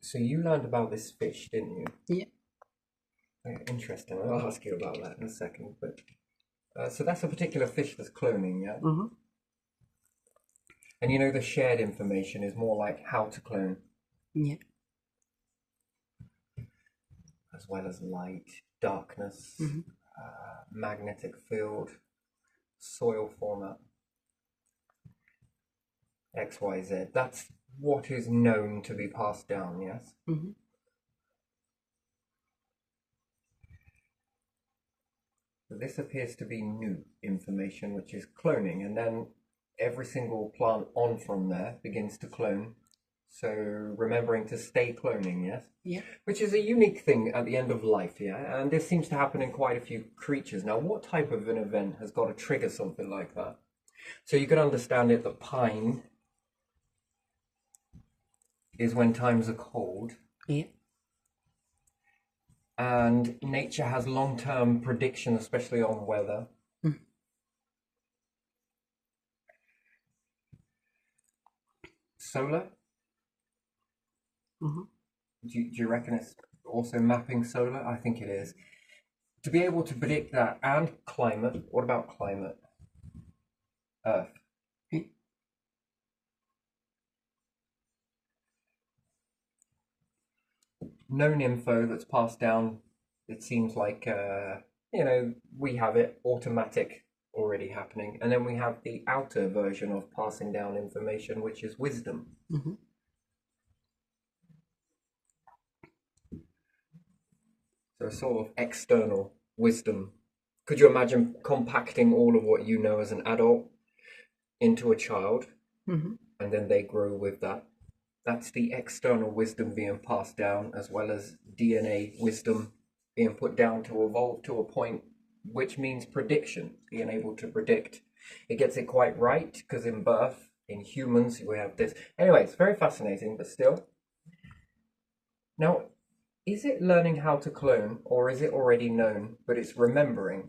So you learned about this fish, didn't you? Yeah. Interesting. I'll ask you about that in a second. But so that's a particular fish that's cloning, yeah? Mm-hmm. And you know the shared information is more like how to clone, Yeah. as well as light, darkness, Mm-hmm. magnetic field, soil format, XYZ. That's what is known to be passed down, yes? Mm-hmm. This appears to be new information, which is cloning, and then every single plant on from there begins to clone. So remembering to stay cloning, yes? Yeah. Which is a unique thing at the end of life, yeah? And this seems to happen in quite a few creatures. Now, what type of an event has got to trigger something like that? So you can understand it that pine is when times are cold, Yeah. and nature has long-term prediction, especially on weather. Mm. Solar? Mm-hmm. Do you reckon it's also mapping solar? I think it is. To be able to predict that and climate, what about climate? Earth. Yeah. Known info that's passed down, it seems like, we have it automatic already happening. And then we have the outer version of passing down information, which is wisdom. Mm-hmm. So a sort of external wisdom. Could you imagine compacting all of what you know as an adult into a child, Mm-hmm. and then they grow with that? That's the external wisdom being passed down, as well as DNA wisdom being put down to evolve to a point, which means prediction, being able to predict. It gets it quite right, because in birth, in humans, we have this. Anyway, it's very fascinating, but still. Now, is it learning how to clone, or is it already known, but it's remembering?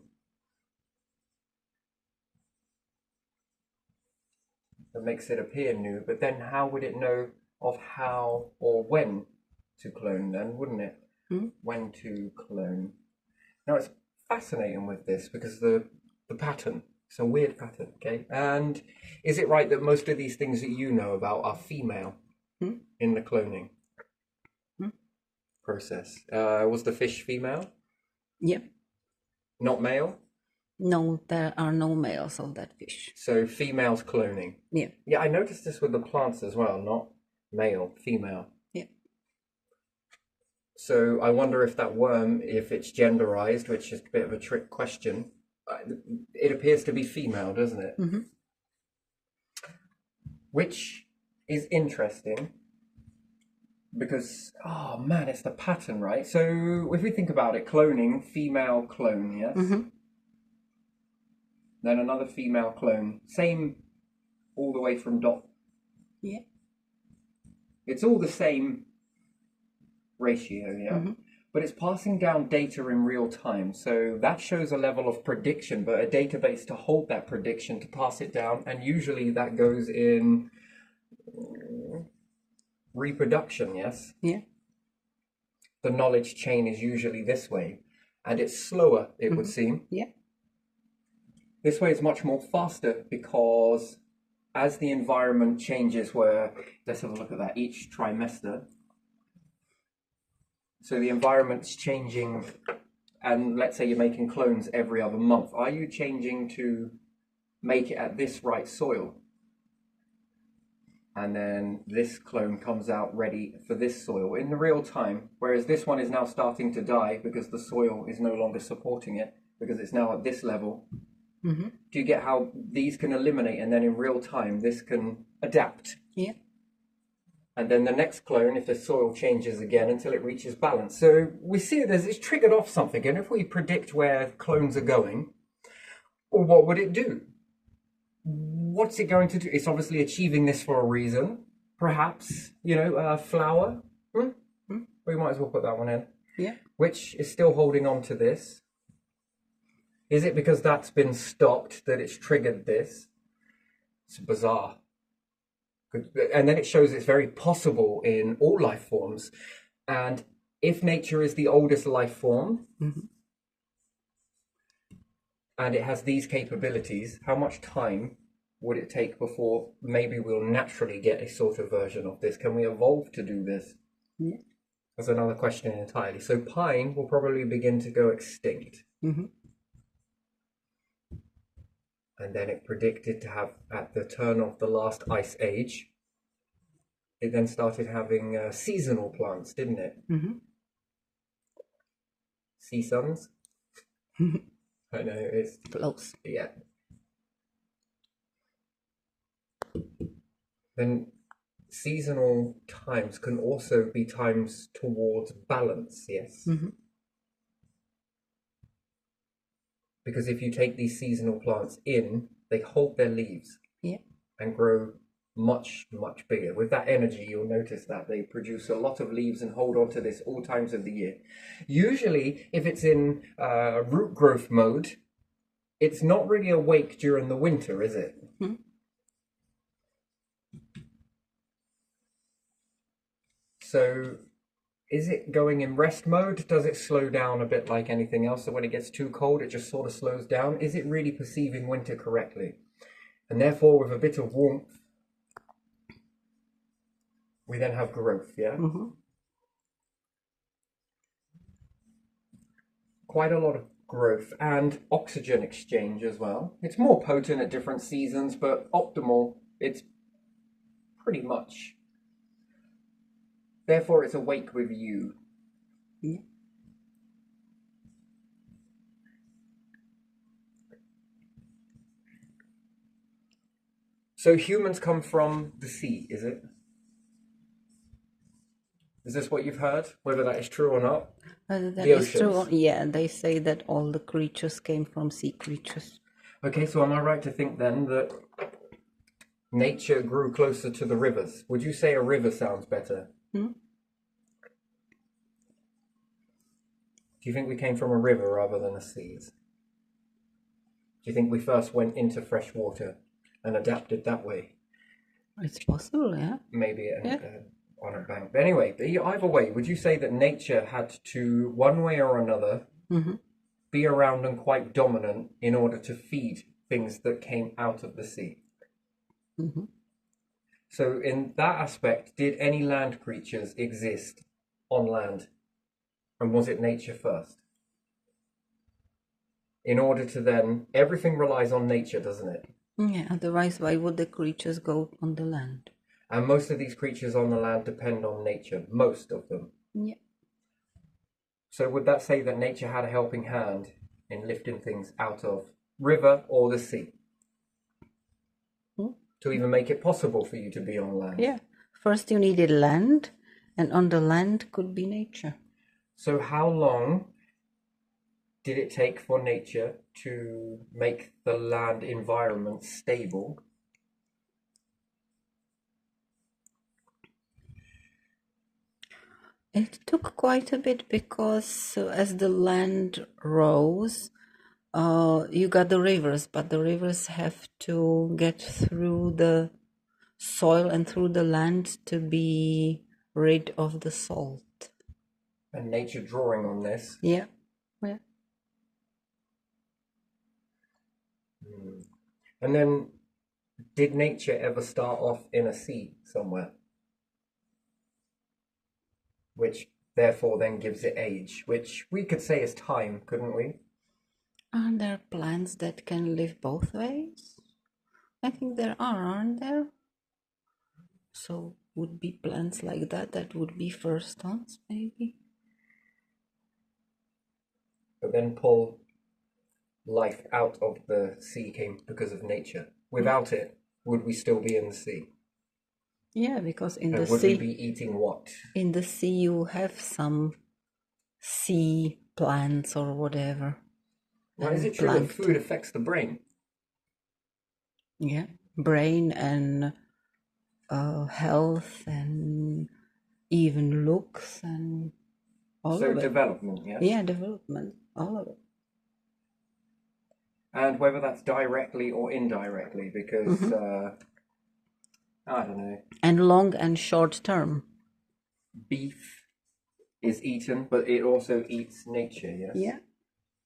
That makes it appear new, but then how would it know of how or when to clone then, wouldn't it? Mm-hmm. When to clone. Now it's fascinating with this because the pattern, it's a weird pattern, okay? And is it right that most of these things that you know about are female Mm-hmm. in the cloning process? Was the fish female? Yeah. Not male? No, there are no males of that fish. So females cloning. Yeah. Yeah, I noticed this with the plants as well, not male, female. Yeah. So I wonder if that worm, if it's genderized, which is a bit of a trick question, it appears to be female, doesn't it? Mm-hmm. Which is interesting because, oh man, it's the pattern, right? So if we think about it, cloning, female clone, yes? Mm-hmm. Then another female clone, same all the way from dot. Yeah. It's all the same ratio, yeah? Mm-hmm. But it's passing down data in real time. So that shows a level of prediction, but a database to hold that prediction, to pass it down. And usually that goes in reproduction, yes? Yeah. The knowledge chain is usually this way. And it's slower, it would seem. Yeah. This way is much more faster because as the environment changes, where, let's have a look at that, each trimester. So the environment's changing, and let's say you're making clones every other month. Are you changing to make it at this right soil? And then this clone comes out ready for this soil in the real time, whereas this one is now starting to die because the soil is no longer supporting it, because it's now at this level. Mm-hmm. Do you get how these can eliminate, and then in real time this can adapt? Yeah. And then the next clone, if the soil changes again until it reaches balance. So we see it's triggered off something. And if we predict where clones are going, well, what would it do? What's it going to do? It's obviously achieving this for a reason. Perhaps, flower. We might as well put that one in. Yeah. Which is still holding on to this. Is it because that's been stopped that it's triggered this? It's bizarre. And then it shows it's very possible in all life forms. And if nature is the oldest life form and it has these capabilities, how much time would it take before maybe we'll naturally get a sort of version of this? Can we evolve to do this? Yeah. That's another question entirely. So pine will probably begin to go extinct. Mm-hmm. And then it predicted to have, at the turn of the last ice age, it then started having seasonal plants, didn't it? Mm-hmm. Sea suns? I know, it's, Close. yeah. Then seasonal times can also be times towards balance, yes? Mm-hmm. Because if you take these seasonal plants in, they hold their leaves Yeah. and grow much, much bigger. With that energy, you'll notice that they produce a lot of leaves and hold on to this all times of the year. Usually, if it's in root growth mode, it's not really awake during the winter, is it? Mm-hmm. So is it going in rest mode? Does it slow down a bit like anything else? So when it gets too cold, it just sort of slows down? Is it really perceiving winter correctly? And therefore, with a bit of warmth, we then have growth, yeah? Mm-hmm. Quite a lot of growth and oxygen exchange as well. It's more potent at different seasons, but optimal, it's pretty much. Therefore, it's awake with you. Yeah. So humans come from the sea, is it? Is this what you've heard? Whether that is true or not? That The is true. oceans. Yeah, they say that all the creatures came from sea creatures. Okay, so am I right to think then that nature grew closer to the rivers? Would you say a river sounds better? Hmm? Do you think we came from a river rather than a seas? Do you think we first went into fresh water and adapted that way? It's possible, yeah. Maybe Yeah. on a bank. But anyway, either way, would you say that nature had to, one way or another, Mm-hmm. be around and quite dominant in order to feed things that came out of the sea? Mm-hmm. So in that aspect, did any land creatures exist on land? And was it nature first? In order to then, everything relies on nature, doesn't it? Yeah, otherwise why would the creatures go on the land? And most of these creatures on the land depend on nature, most of them. Yeah. So would that say that nature had a helping hand in lifting things out of river or the sea? Hmm? To even make it possible for you to be on land? Yeah. First you needed land, and on the land could be nature. So how long did it take for nature to make the land environment stable? It took quite a bit because as the land rose, you got the rivers, but the rivers have to get through the soil and through the land to be rid of the salt. And nature drawing on this. Yeah. Yeah. And then, did nature ever start off in a sea somewhere? Which therefore then gives it age, which we could say is time, couldn't we? Are there plants that can live both ways? I think there are, aren't there? So would be plants like that would be first ones, maybe? But then pull life out of the sea came because of nature. Without it, would we still be in the sea? Yeah, because in And the would sea, we be eating what? in the sea you have some sea plants or whatever. Why is it true that food affects the brain? Yeah, brain and health and even looks and all So of it. development, yes? Yeah, development, all of it. And whether that's directly or indirectly, because I don't know. And long and short term. Beef is eaten, but it also eats nature, yes? Yeah.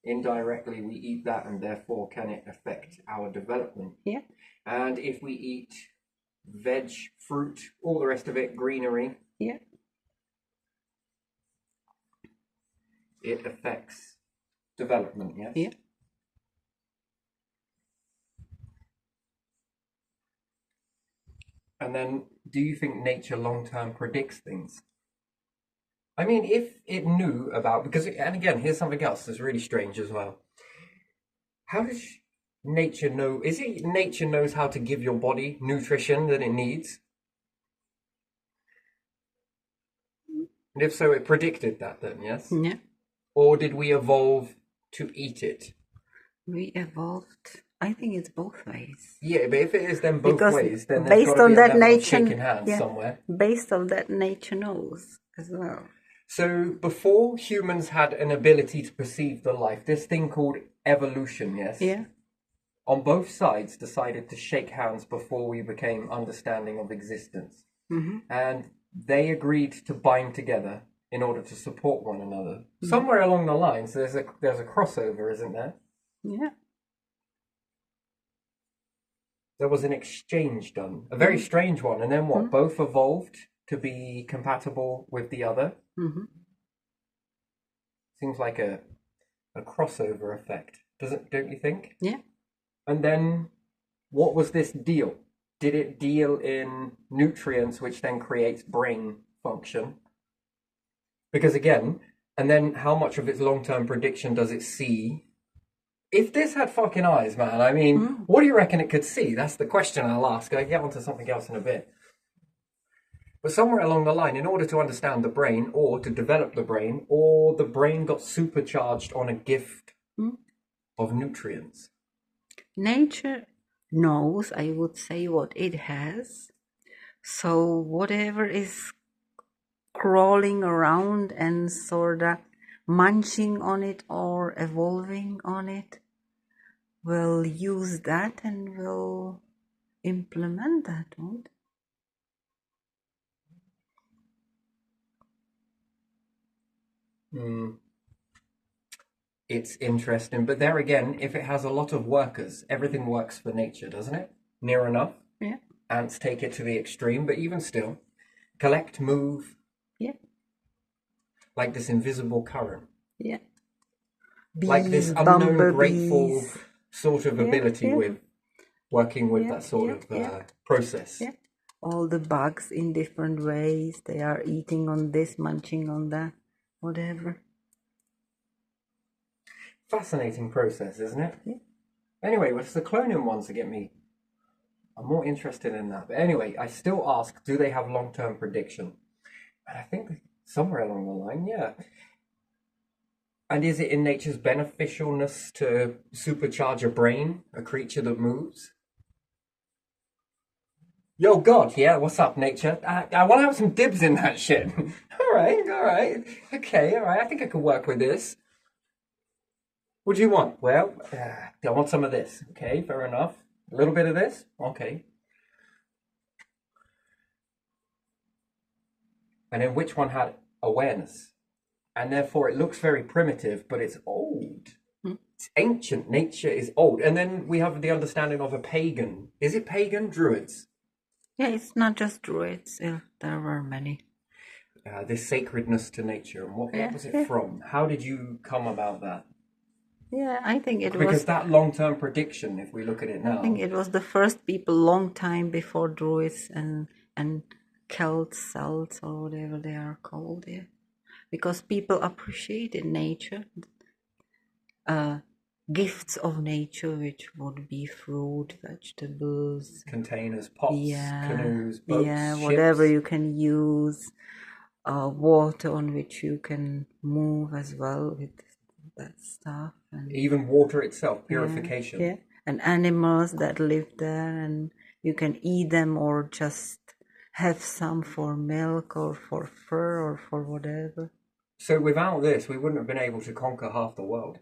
Indirectly, we eat that, and therefore can it affect our development? Yeah. And if we eat veg, fruit, all the rest of it, greenery, Yeah. it affects development, yes? Yeah. And then, do you think nature long-term predicts things? I mean, if it knew about, because, and again, here's something else that's really strange as well. How does nature know? Is it nature knows how to give your body nutrition that it needs? And if so, it predicted that then, yes? Yeah. Or did we evolve to eat it? We evolved. I think it's both ways. Yeah, but if it is then both Because ways, then there's based got to on be a that level of nature, shaking hands yeah, somewhere. based on that nature knows as well. So before humans had an ability to perceive the life, this thing called evolution, yes? Yeah. On both sides decided to shake hands before we became understanding of existence. Mm-hmm. And they agreed to bind together in order to support one another. Somewhere along the lines, there's a crossover, isn't there? Yeah. There was an exchange done, a very strange one, and then what? Both evolved to be compatible with the other. Mm-hmm. Seems like a crossover effect, don't you think? Yeah. And then, what was this deal? Did it deal in nutrients, which then creates brain function? Because again, and then how much of its long-term prediction does it see? If this had fucking eyes, man, I mean, what do you reckon it could see? That's the question I'll ask. I'll get onto something else in a bit. But somewhere along the line, in order to understand the brain, or to develop the brain, or the brain got supercharged on a gift of nutrients. Nature knows, I would say, what it has. So whatever is crawling around and sort of munching on it or evolving on it will use that and will implement that, won't it? It's interesting, but there again, if it has a lot of workers, everything works for nature, doesn't it? Near enough. Yeah. Ants take it to the extreme, but even still, collect, move, Yeah. like this invisible current, Yeah. like this Bees, unknown, grateful bumblebees. sort of ability yeah. with working with Yeah, that sort yeah, of yeah. process. Yeah. All the bugs in different ways. They are eating on this, munching on that, whatever. Fascinating process, isn't it? Yeah. Anyway, it's the cloning ones that get me. I'm more interested in that. But anyway, I still ask, do they have long-term prediction? And I think somewhere along the line, yeah. And is it in nature's beneficialness to supercharge a brain, a creature that moves? Yo, God, yeah, what's up, nature? I want to have some dibs in that shit. all right. Okay, all right, I think I can work with this. What do you want? Well, I want some of this. Okay, fair enough. A little bit of this? Okay. And then which one had awareness? And therefore it looks very primitive, but it's old. It's ancient. Nature is old. And then we have the understanding of a pagan. Is it pagan? Druids. Yeah, it's not just druids. There were many. This sacredness to nature. And what was it from? How did you come about that? Yeah, I think it Because was. that long-term prediction, if we look at it now. I think it was the first people long time before druids and Celts, Celts, or whatever they are called. Yeah, because people appreciated nature, gifts of nature, which would be fruit, vegetables, Containers, pots, yeah, canoes, boats, yeah, ships. whatever you can use, water on which you can move as well with that stuff, and even water itself, purification. yeah, and animals that live there, and you can eat them or just have some for milk or for fur or for whatever. So without this, we wouldn't have been able to conquer half the world.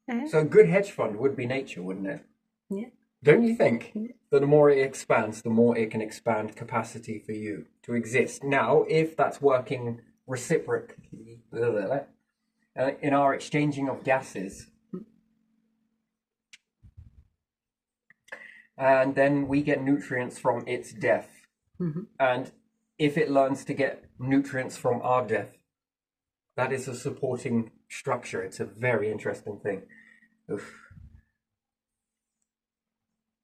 Yeah. So a good hedge fund would be nature, wouldn't it? Yeah. Don't you think that the more it expands, the more it can expand capacity for you to exist? Now, if that's working reciprocally in our exchanging of gases, and then we get nutrients from its death, and if it learns to get nutrients from our death, that is a supporting structure. It's a very interesting thing. Oof.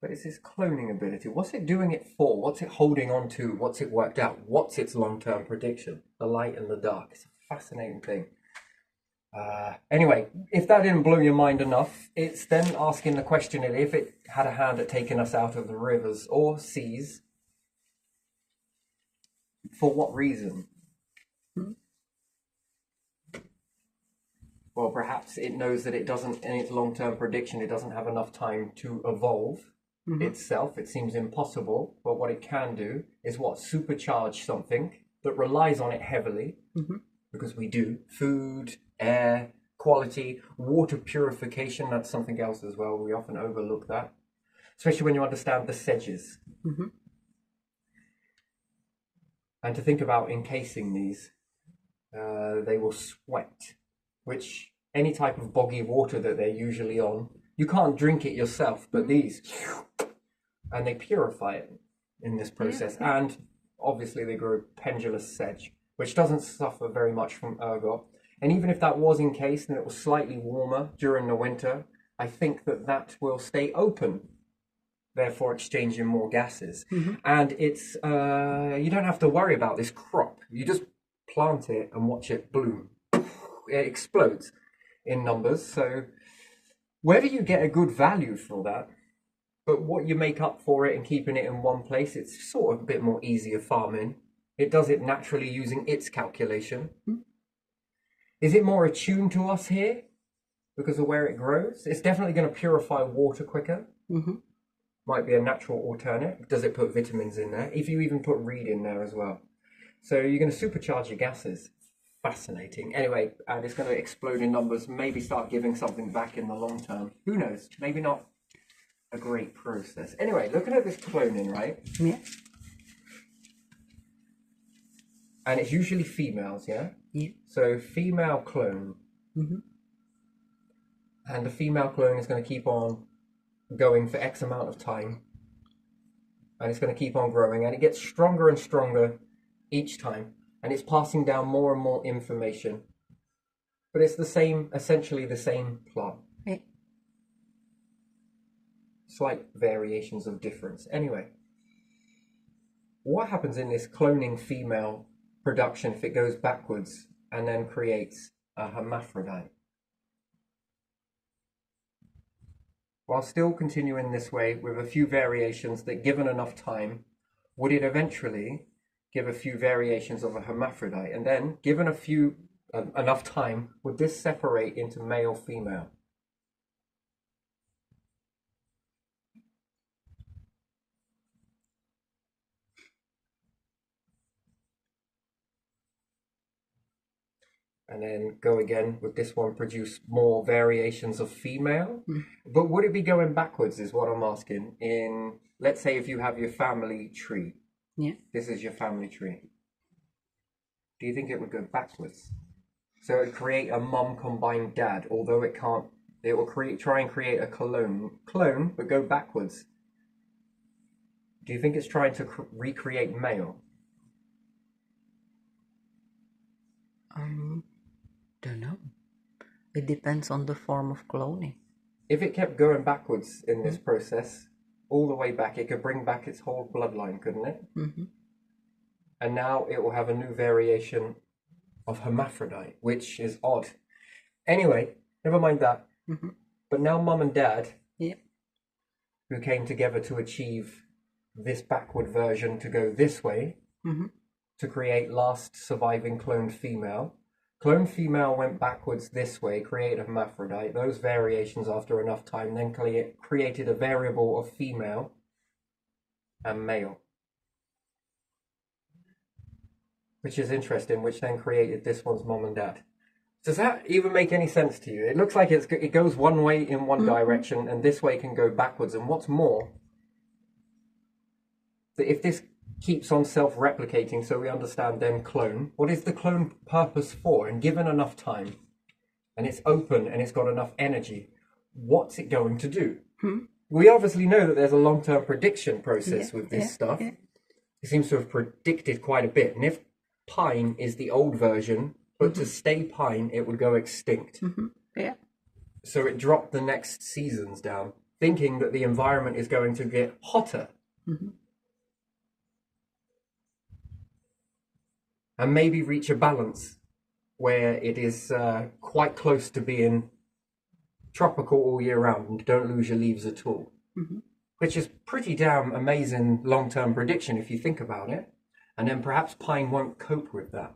But it's this cloning ability. What's it doing it for? What's it holding on to? What's it worked out? What's its long-term prediction? The light and the dark. It's a fascinating thing. Anyway, if that didn't blow your mind enough, it's then asking the question if it had a hand at taking us out of the rivers or seas, for what reason? Well, perhaps it knows that it doesn't, in its long-term prediction, it doesn't have enough time to evolve itself. It seems impossible, but what it can do is supercharge something that relies on it heavily, because we do. Food, air, quality, water purification, that's something else as well. We often overlook that, especially when you understand the sedges. And to think about encasing these, they will sweat, which any type of boggy water that they're usually on, you can't drink it yourself, but these, and they purify it in this process. Yeah. And obviously they grow pendulous sedge, which doesn't suffer very much from ergot. And even if that was encased and it was slightly warmer during the winter, I think that will stay open, therefore exchanging more gases. And it's you don't have to worry about this crop. You just plant it and watch it bloom. It explodes in numbers. So whether you get a good value for that, but what you make up for it and keeping it in one place, it's sort of a bit more easier farming. It does it naturally using its calculation. Is it more attuned to us here because of where it grows? It's definitely going to purify water quicker. Might be a natural alternate. Does it put vitamins in there? If you even put reed in there as well. So you're going to supercharge your gases. Fascinating. Anyway, and it's going to explode in numbers, maybe start giving something back in the long term. Who knows? Maybe not a great process. Anyway, looking at this cloning, right? Yeah. And it's usually females, yeah? Yeah. So female clone. And the female clone is going to keep on going for X amount of time. And it's going to keep on growing. And it gets stronger and stronger each time. And it's passing down more and more information. But it's essentially the same plant. Yeah. Slight variations of difference. Anyway, what happens in this cloning female production if it goes backwards and then creates a hermaphrodite? While still continuing this way with a few variations that, given enough time, would it eventually give a few variations of a hermaphrodite? And then, given enough time, would this separate into male, female? And then go again with this one, produce more variations of female. But would it be going backwards is what I'm asking. Let's say if you have your family tree. Yeah. This is your family tree. Do you think it would go backwards? So it would create a mum combined dad, although it can't. It will try and create a clone, but go backwards. Do you think it's trying to recreate male? Don't know. It depends on the form of cloning. If it kept going backwards in this process, all the way back, it could bring back its whole bloodline, couldn't it? And now it will have a new variation of hermaphrodite, which is odd. Anyway, never mind that. But now mum and dad, who came together to achieve this backward version to go this way, to create last surviving cloned female. Clone female went backwards this way, created a hermaphrodite. Those variations, after enough time, then created a variable of female and male. Which is interesting, which then created this one's mom and dad. Does that even make any sense to you? It looks like it goes one way in one direction, and this way can go backwards. And what's more, that if this keeps on self-replicating, so we understand then clone, what is the clone purpose for? And given enough time, and it's open and it's got enough energy, what's it going to do? We obviously know that there's a long-term prediction process with this stuff. Yeah. It seems to have predicted quite a bit. And if Pine is the old version, but to stay Pine, it would go extinct. Yeah. So it dropped the next seasons down, thinking that the environment is going to get hotter. And maybe reach a balance where it is quite close to being tropical all year round and don't lose your leaves at all. Which is pretty damn amazing long-term prediction if you think about it. And then perhaps Pine won't cope with that.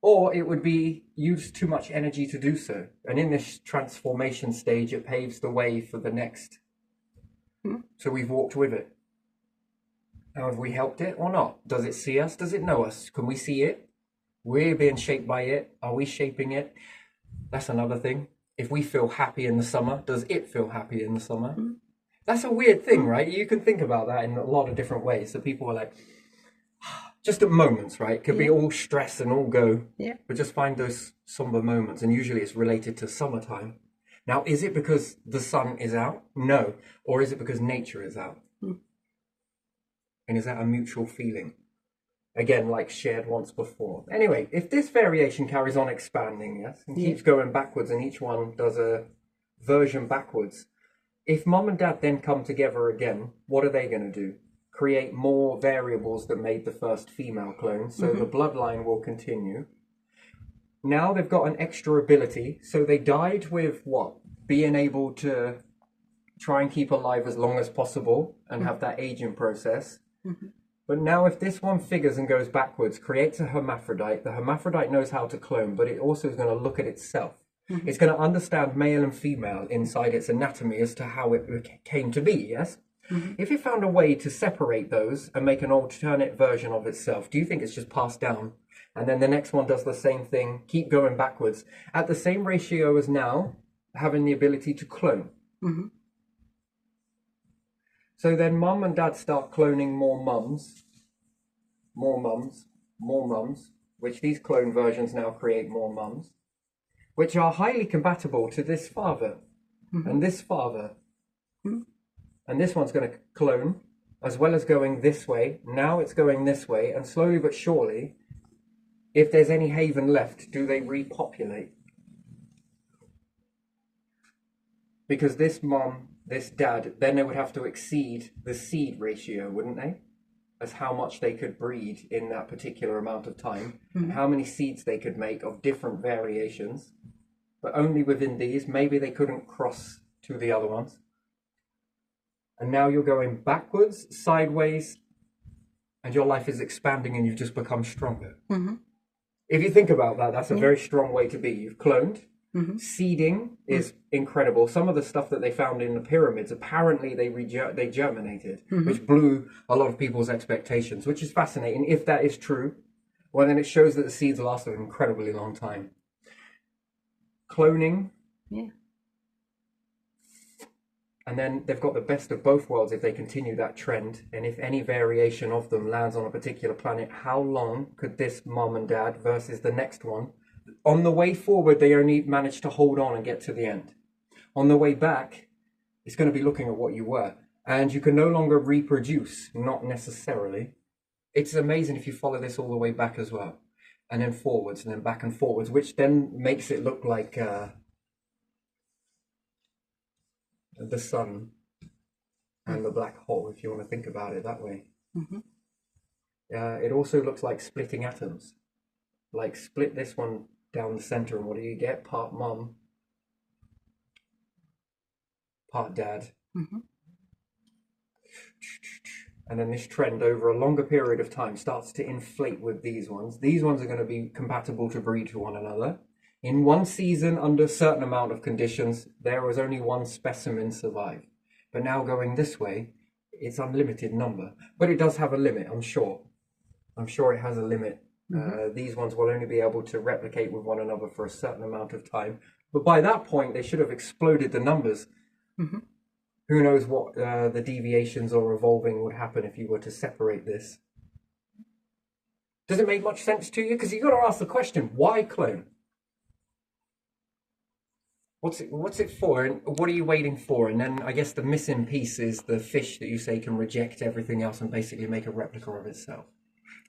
Or it would be used too much energy to do so. And in this transformation stage, it paves the way for the next. So we've walked with it. Now, have we helped it or not? Does it see us? Does it know us? Can we see it? We're being shaped by it. Are we shaping it? That's another thing. If we feel happy in the summer, does it feel happy in the summer? That's a weird thing, right? You can think about that in a lot of different ways. So people are like, just at moments, right? Could be all stress and all go. Yeah. But just find those somber moments. And usually it's related to summertime. Now, is it because the sun is out? No. Or is it because nature is out? And is that a mutual feeling? Again, like shared once before. Anyway, if this variation carries on expanding, yes, and keeps going backwards and each one does a version backwards, if mom and dad then come together again, what are they going to do? Create more variables that made the first female clone, so the bloodline will continue. Now they've got an extra ability, so they died with what? Being able to try and keep alive as long as possible and have that aging process. But now if this one figures and goes backwards, creates a hermaphrodite, the hermaphrodite knows how to clone, but it also is going to look at itself. It's going to understand male and female inside its anatomy as to how it came to be, yes? If it found a way to separate those and make an alternate version of itself, do you think it's just passed down? And then the next one does the same thing, keep going backwards, at the same ratio as now, having the ability to clone. So then mum and dad start cloning more mums, which these clone versions now create more mums, which are highly compatible to this father and this father. And this one's going to clone, as well as going this way. Now it's going this way, and slowly but surely, if there's any haven left, do they repopulate? Because this mom, this dad, then they would have to exceed the seed ratio, wouldn't they? As how much they could breed in that particular amount of time, and how many seeds they could make of different variations. But only within these, maybe they couldn't cross to the other ones. And now you're going backwards, sideways, and your life is expanding and you've just become stronger. If you think about that, that's a very strong way to be. You've cloned. Seeding is incredible. Some of the stuff that they found in the pyramids, apparently they germinated, which blew a lot of people's expectations, which is fascinating. If that is true, well, then it shows that the seeds last an incredibly long time. Cloning. And then they've got the best of both worlds if they continue that trend. And if any variation of them lands on a particular planet, how long could this mom and dad versus the next one? On the way forward, they only managed to hold on and get to the end. On the way back, it's going to be looking at what you were. And you can no longer reproduce, not necessarily. It's amazing if you follow this all the way back as well. And then forwards, and then back and forwards, which then makes it look like the sun and the black hole, if you want to think about it that way. It also looks like splitting atoms. Like split this one down the center, and what do you get? Part mum, part dad. And then this trend over a longer period of time starts to inflate with these ones. These ones are going to be compatible to breed to one another. In one season, under a certain amount of conditions, there was only one specimen survived. But now going this way, it's unlimited number. But it does have a limit, I'm sure. I'm sure it has a limit These ones will only be able to replicate with one another for a certain amount of time. But by that point, they should have exploded the numbers. Who knows what the deviations or evolving would happen if you were to separate this. Does it make much sense to you? Because you've got to ask the question, why clone? What's it for, and what are you waiting for? And then I guess the missing piece is the fish that you say can reject everything else and basically make a replica of itself.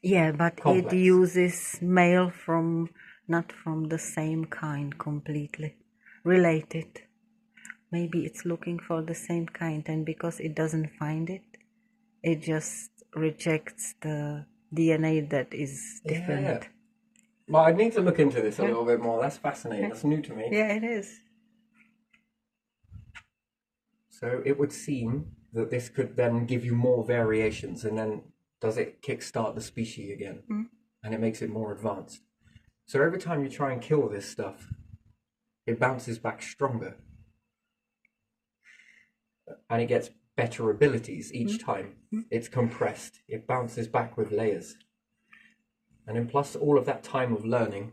Yeah, but Complex. it uses male from not from the same kind completely. Related. Maybe it's looking for the same kind, and because it doesn't find it, it just rejects the DNA that is different. Yeah. Well, I need to look into this a little bit more. That's fascinating. That's new to me. Yeah, it is. So it would seem that this could then give you more variations, and then does it kickstart the species again? And it makes it more advanced. So every time you try and kill this stuff, it bounces back stronger. And it gets better abilities each time. It's compressed. It bounces back with layers. And then plus all of that time of learning.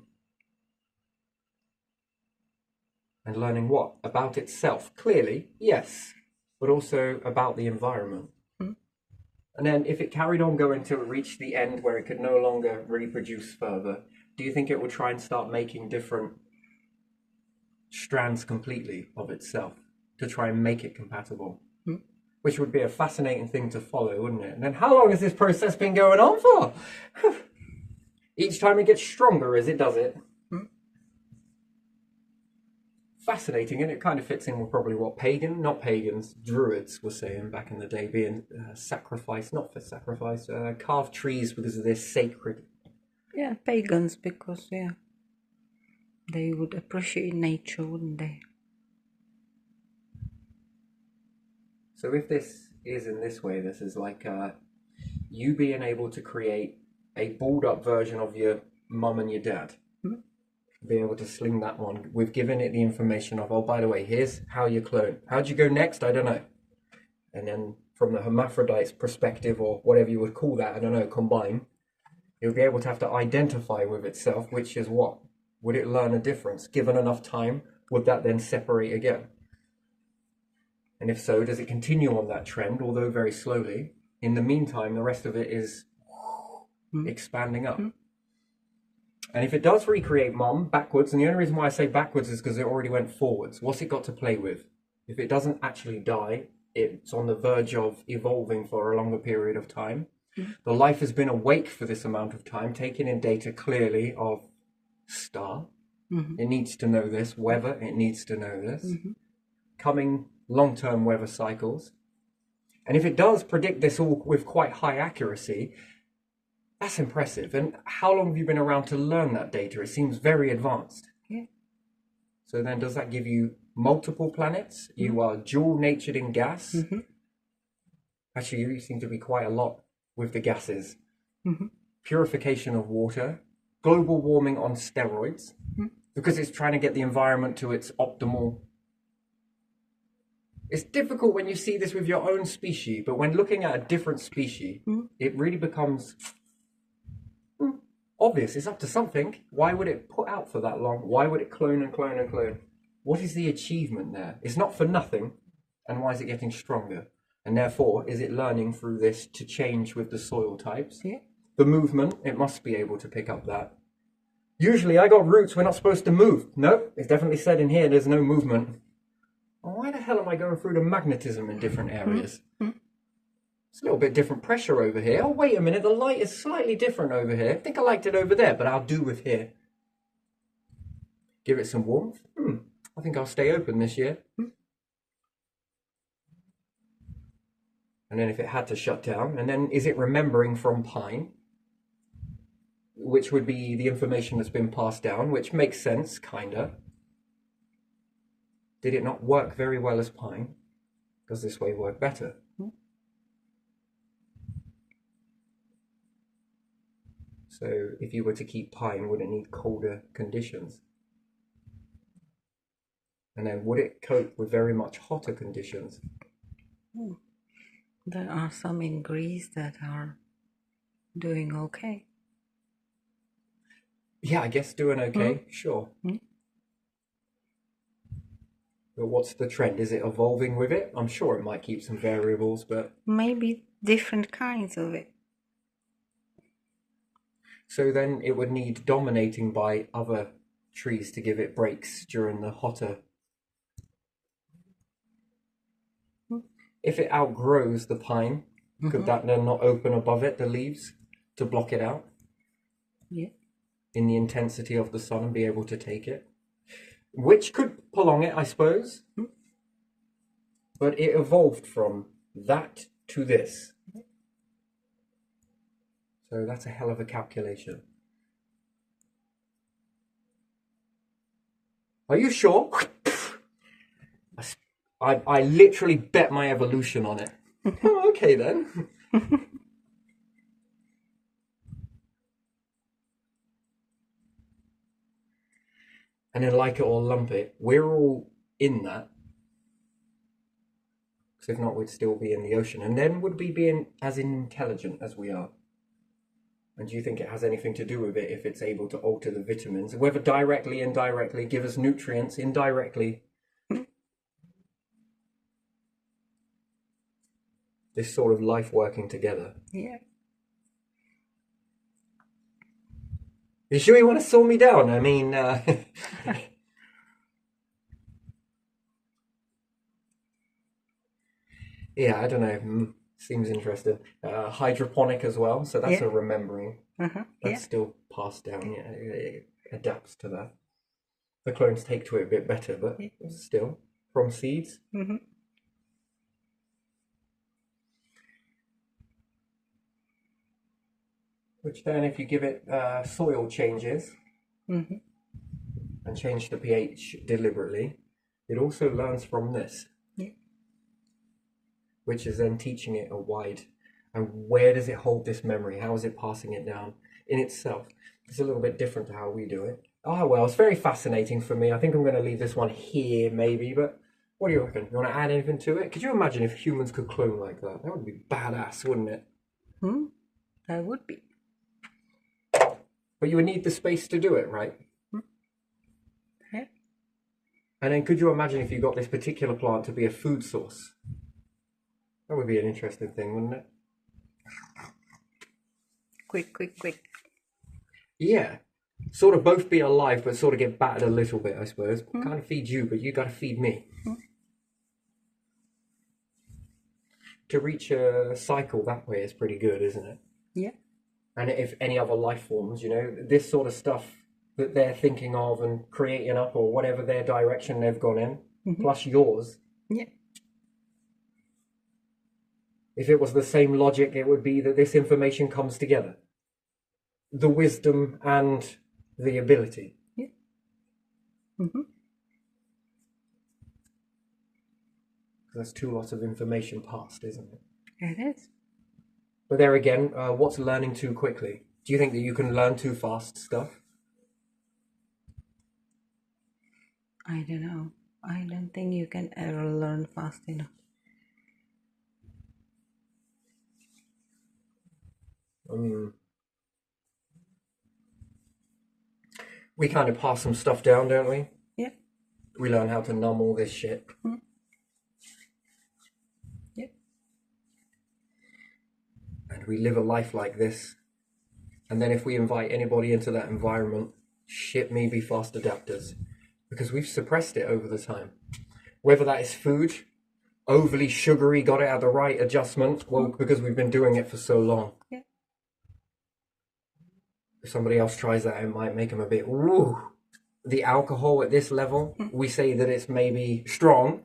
And learning what? About itself. Clearly, yes. But also about the environment. And then if it carried on going till it reached the end where it could no longer reproduce further, do you think it would try and start making different strands completely of itself to try and make it compatible? Which would be a fascinating thing to follow, wouldn't it? And then how long has this process been going on for? Each time it gets stronger as it does it. Fascinating, and it kind of fits in with probably what not pagans, druids were saying back in the day, being carve trees because of this sacred. Yeah, pagans, because they would appreciate nature, wouldn't they? So if this is in this way, this is like you being able to create a balled up version of your mum and your dad. Being able to sling that one. We've given it the information of, oh, by the way, here's how you clone. How'd you go next? I don't know. And then from the hermaphrodite's perspective, or whatever you would call that, I don't know, combine, it would be able to have to identify with itself, which is what? Would it learn a difference? Given enough time, would that then separate again? And if so, does it continue on that trend, although very slowly? In the meantime, the rest of it is expanding up. And if it does recreate mum backwards, and the only reason why I say backwards is because it already went forwards, what's it got to play with? If it doesn't actually die, it's on the verge of evolving for a longer period of time. The life has been awake for this amount of time, taking in data clearly of star. It needs to know this. Weather, it needs to know this. Coming long-term weather cycles. And if it does predict this all with quite high accuracy, that's impressive. And how long have you been around to learn that data? It seems very advanced. Yeah. So then does that give you multiple planets? You are dual-natured in gas. Actually, you seem to be quite a lot with the gases. Purification of water. Global warming on steroids. Because it's trying to get the environment to its optimal. It's difficult when you see this with your own species, but when looking at a different species, it really becomes obvious. It's up to something. Why would it put out for that long? Why would it clone and clone and clone? What is the achievement there? It's not for nothing. And why is it getting stronger? And therefore, is it learning through this to change with the soil types? Yeah. The movement, it must be able to pick up that. Usually I got roots, we're not supposed to move. Nope, it's definitely said in here there's no movement. Well, why the hell am I going through the magnetism in different areas? It's a little bit different pressure over here. Oh, wait a minute, the light is slightly different over here. I think I liked it over there, but I'll do with here. Give it some warmth. I think I'll stay open this year. And then if it had to shut down, and then is it remembering from pine? Which would be the information that's been passed down, which makes sense, kinda. Did it not work very well as pine? Does this way work better? So if you were to keep pine, would it need colder conditions? And then would it cope with very much hotter conditions? There are some in Greece that are doing okay. Yeah, I guess doing okay, sure. Mm. But what's the trend? Is it evolving with it? I'm sure it might keep some variables, but Maybe different kinds of it. so then it would need dominating by other trees to give it breaks during the hotter. If it outgrows the pine, could that then not open above it, the leaves, to block it out Yeah. in the intensity of the sun and be able to take it? Which could prolong it, I suppose. But it evolved from that to this. So that's a hell of a calculation. Are you sure? I literally bet my evolution on it. Oh, okay then. And then like it or lump it, we're all in that. Because if not, we'd still be in the ocean. And then would we be as intelligent as we are? And do you think it has anything to do with it if it's able to alter the vitamins, whether directly, indirectly, give us nutrients indirectly? This sort of life working together. Yeah. You sure you want to saw me down? I mean, yeah, I don't know. Seems interesting. Hydroponic as well, so that's Yeah. a remembering. Uh-huh. That's Yeah. still passed down. Yeah, it adapts to that. The clones take to it a bit better, but still from seeds. Mm-hmm. Which then, if you give it soil changes Mm-hmm. and change the pH deliberately, it also learns from this, Yeah. which is then teaching it a wide. And where does it hold this memory? How is it passing it down in itself? It's a little bit different to how we do it. Oh, well, it's very fascinating for me. I think I'm going to leave this one here, maybe, but what do you reckon? You want to add anything to it? Could you imagine if humans could clone like that? That would be badass, wouldn't it? Hmm? That would be. But you would need the space to do it, right? Yeah. And then could you imagine if you got this particular plant to be a food source? That would be an interesting thing, wouldn't it? Quick. Yeah. Sort of both be alive, but sort of get battered a little bit, I suppose. Kind of feed you, but you got to feed me. To reach a cycle that way is pretty good, isn't it? Yeah. And if any other life forms, this sort of stuff that they're thinking of and creating up or whatever their direction they've gone in, plus yours, Yeah. if it was the same logic, it would be that this information comes together. The wisdom and the ability. Yeah. Mm-hmm. That's two lots of information passed, isn't it? It is. But there again, what's learning too quickly? Do you think that you can learn too fast stuff? I don't know. I don't think you can ever learn fast enough. We kind of pass some stuff down, don't we? Yeah. We learn how to numb all this shit. Yeah. And we live a life like this. And then if we invite anybody into that environment, shit me be fast adapters. Because we've suppressed it over the time. Whether that is food, overly sugary, got it at the right adjustment, well, because we've been doing it for so long. Yeah. If somebody else tries that, it might make them a bit, woo. The alcohol at this level, we say that it's maybe strong.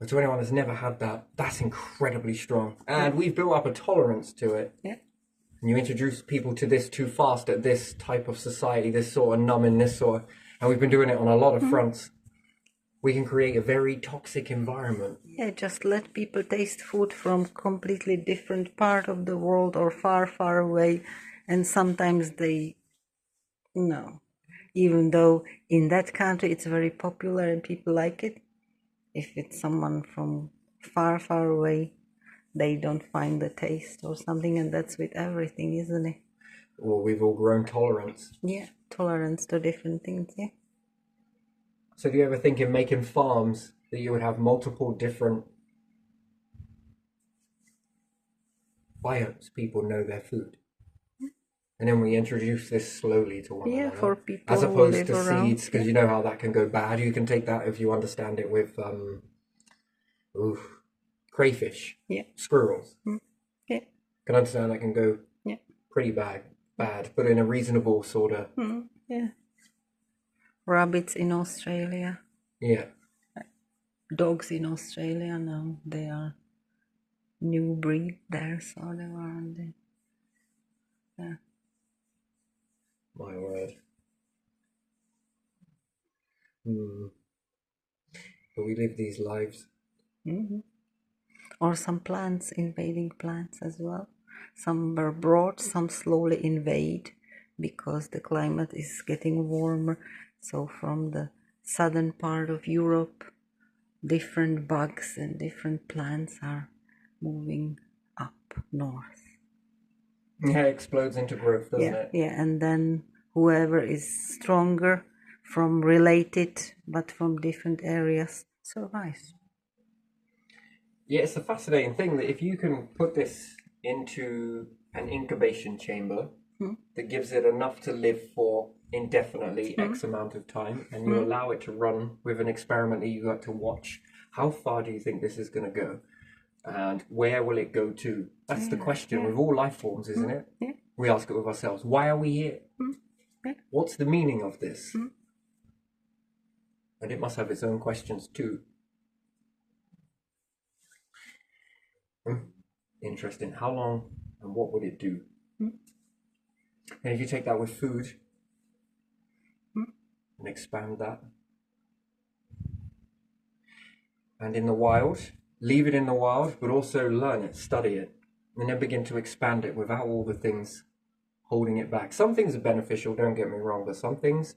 But to anyone that's never had that, that's incredibly strong. And we've built up a tolerance to it. Yeah. And you introduce people to this too fast at this type of society, this sort of numbing, this sort of, and we've been doing it on a lot of fronts. We can create a very toxic environment. Yeah, just let people taste food from completely different part of the world or far, far away. And sometimes they, no. Even though in that country it's very popular and people like it, if it's someone from far, far away, they don't find the taste or something. And that's with everything, isn't it? Or we've all grown tolerance. Yeah, tolerance to different things. Yeah. So do you ever think in making farms that you would have multiple different biomes? People know their food. And then we introduce this slowly to one Yeah, another. for people As who opposed live to around. seeds, because you know how that can go bad. You can take that if you understand it with crayfish, Yeah. squirrels. Yeah. Can understand that can go Yeah. pretty bad, but in a reasonable sort of, Yeah. Rabbits in Australia, yeah. dogs in Australia now, they are new breed there, so they were on the, yeah. My word. But we live these lives. Or some plants invading plants as well. Some were brought, some slowly invade because the climate is getting warmer. So from the southern part of Europe, different bugs and different plants are moving up north. Yeah, it explodes into growth, doesn't Yeah, it? yeah, and then whoever is stronger from related but from different areas survives. Yeah, it's a fascinating thing that if you can put this into an incubation chamber that gives it enough to live for indefinitely X amount of time, and you allow it to run with an experiment that you got to watch, how far do you think this is going to go? And where will it go to? That's the question with all life forms, isn't it? Yeah. We ask it with ourselves. Why are we here? Yeah. What's the meaning of this? And it must have its own questions too. Interesting. How long and what would it do? And if you take that with food and expand that, and in the wild, leave it in the wild, but also learn it, study it, and then begin to expand it without all the things holding it back. Some things are beneficial, don't get me wrong, but some things,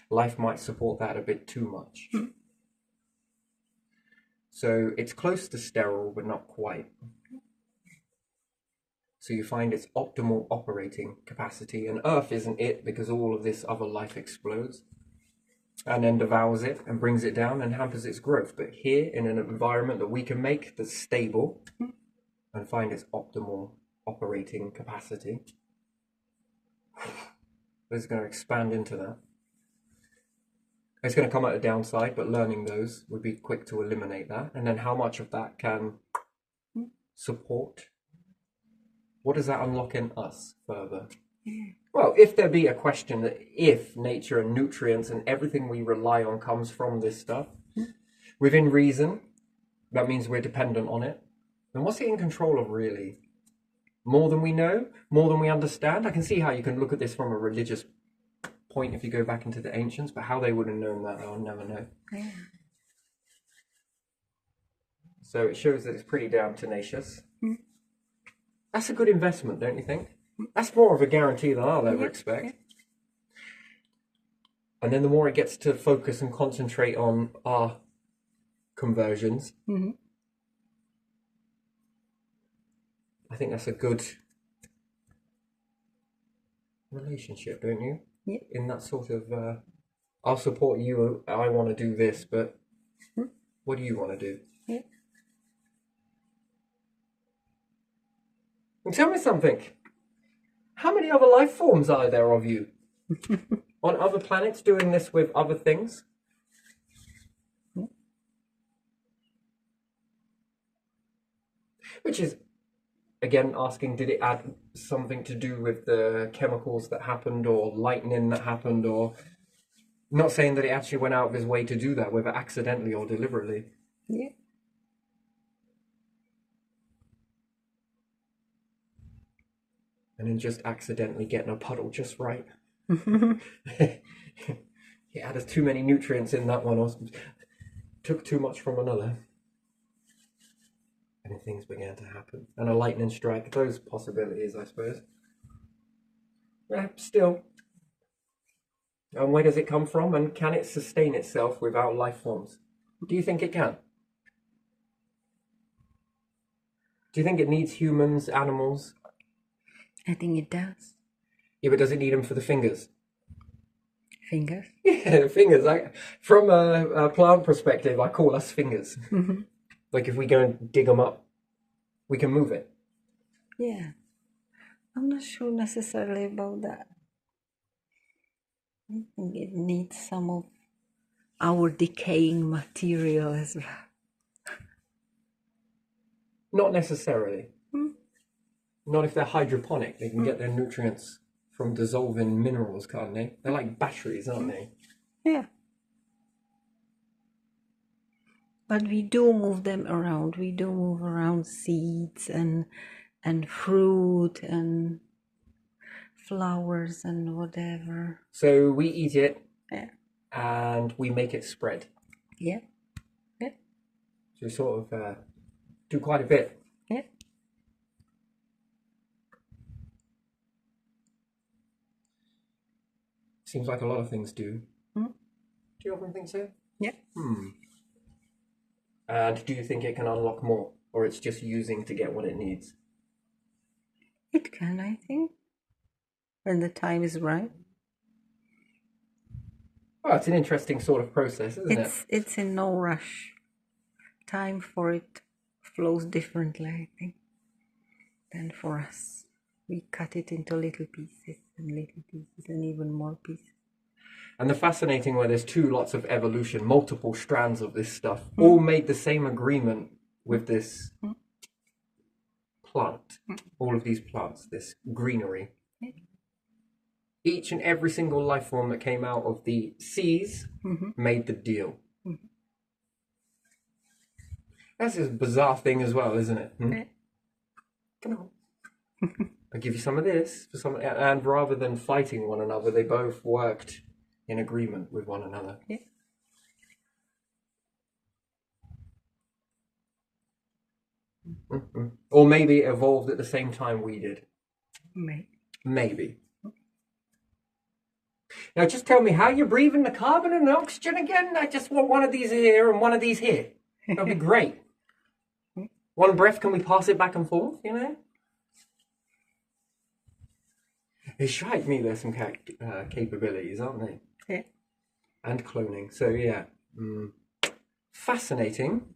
life might support that a bit too much. So it's close to sterile, but not quite. So you find its optimal operating capacity, and Earth isn't it because all of this other life explodes and then devours it and brings it down and hampers its growth. But here, in an environment that we can make that's stable and find its optimal operating capacity, it's going to expand into that. It's going to come at a downside, but learning those would be quick to eliminate that. And then how much of that can support? What does that unlock in us further? Well, if there be a question that if nature and nutrients and everything we rely on comes from this stuff, within reason, that means we're dependent on it, then what's it in control of really? More than we know? More than we understand? I can see how you can look at this from a religious point if you go back into the ancients, but how they would have known that, I'll never know. Yeah. So it shows that it's pretty damn tenacious. That's a good investment, don't you think? That's more of a guarantee than I'll ever expect. And then the more it gets to focus and concentrate on our conversions, I think that's a good relationship, don't you? Yeah. In that sort of, I'll support you, I want to do this, but what do you want to do? Yeah. And tell me something. How many other life forms are there of you? On other planets doing this with other things? Which is, again, asking, did it add something to do with the chemicals that happened or lightning that happened, or not saying that it actually went out of his way to do that, whether accidentally or deliberately. Yeah. And then just accidentally getting a puddle just right. Yeah, there's too many nutrients in that one, or took too much from another. And things began to happen. And a lightning strike, those possibilities, I suppose. Yeah, still. And where does it come from? And can it sustain itself without life forms? Do you think it can? Do you think it needs humans, animals? I think it does. Yeah, but does it need them for the fingers? Fingers. Yeah, fingers. From a plant perspective, I call us fingers. Like if we go and dig them up, we can move it. Yeah. I'm not sure necessarily about that. I think it needs some of our decaying material as well. Not necessarily. Not if they're hydroponic. They can get their nutrients from dissolving minerals, can't they? They're like batteries, aren't they? Yeah. But we do move them around. We do move around seeds and fruit and flowers and whatever. So we eat it Yeah. and we make it spread. Yeah. Yeah. So we sort of do quite a bit. Yeah. Seems like a lot of things do. Hmm? Do you often think so? Yeah. And do you think it can unlock more? Or it's just using to get what it needs? It can, I think, when the time is right. Well, it's an interesting sort of process, isn't it? It's in no rush. Time for it flows differently, I think, than for us. We cut it into little pieces and even more pieces. And the fascinating way, there's lots of evolution, multiple strands of this stuff, all made the same agreement with this plant, all of these plants, this greenery. Each and every single life form that came out of the seas made the deal. That's a bizarre thing as well, isn't it? Come on. I'll give you some of this, and rather than fighting one another, they both worked in agreement with one another. Yeah. Or maybe it evolved at the same time we did. Maybe. Now just tell me how you're breathing the carbon and the oxygen again. I just want one of these here and one of these here. That'd be great. One breath, can we pass it back and forth, you know? They strike me there's some capabilities, aren't they? Yeah. And cloning. So yeah, fascinating.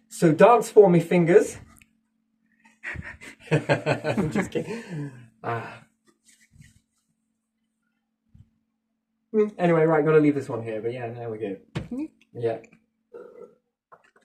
So dance for me, fingers. I'm just kidding. Anyway, right, gotta leave this one here, but yeah, there we go. Yeah.